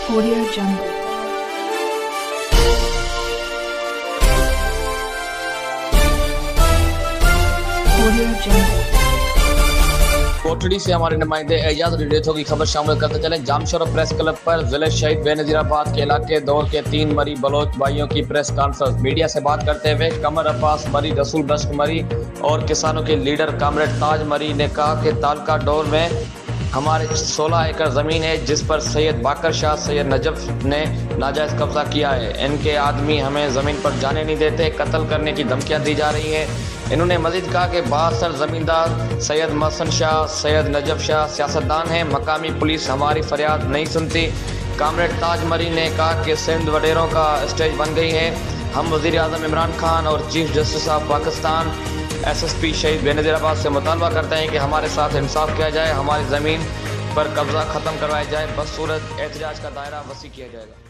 Audio Jungle. Audio Jungle. Kotri से हमारे नुमाइंदे एजाज रेडियो की खबर शामिल करते चले। जामशोरा प्रेस क्लब पर जिले शहीद बेनजीराबाद के इलाके दौर के 3 मरी बलोच भाइयों की प्रेस कॉन्फ्रेंस। मीडिया से बात करते हुए कमर अब्बास मरी, रसूल बख्श मरी और किसानों के लीडर कामरेड ताज मरी ने कहा कि तालका डोर में हमारे 16 एकड़ ज़मीन है जिस पर सैयद बाकर शाह, सैयद नजफ ने नाजायज़ कब्जा किया है। इनके आदमी हमें ज़मीन पर जाने नहीं देते, कत्ल करने की धमकियां दी जा रही हैं। इन्होंने मजीद कहा कि 72 ज़मींदार सैयद महसन शाह, सैयद नजफ शाह सियासतदान हैं, मकामी पुलिस हमारी फरियाद नहीं सुनती। कामरेड ताज मरी ने कहा कि सिंध वडेरों का स्टेज बन गई है। हम वज़ीर आज़म इमरान खान और chief justice of Pakistan SSP शहीद बेनजीराबाद से मुतालबा करते हैं कि हमारे साथ इंसाफ किया जाए, हमारी ज़मीन पर कब्ज़ा ख़त्म करवाया जाए, बदसूरत एहतजाज का दायरा वसी किया जाएगा।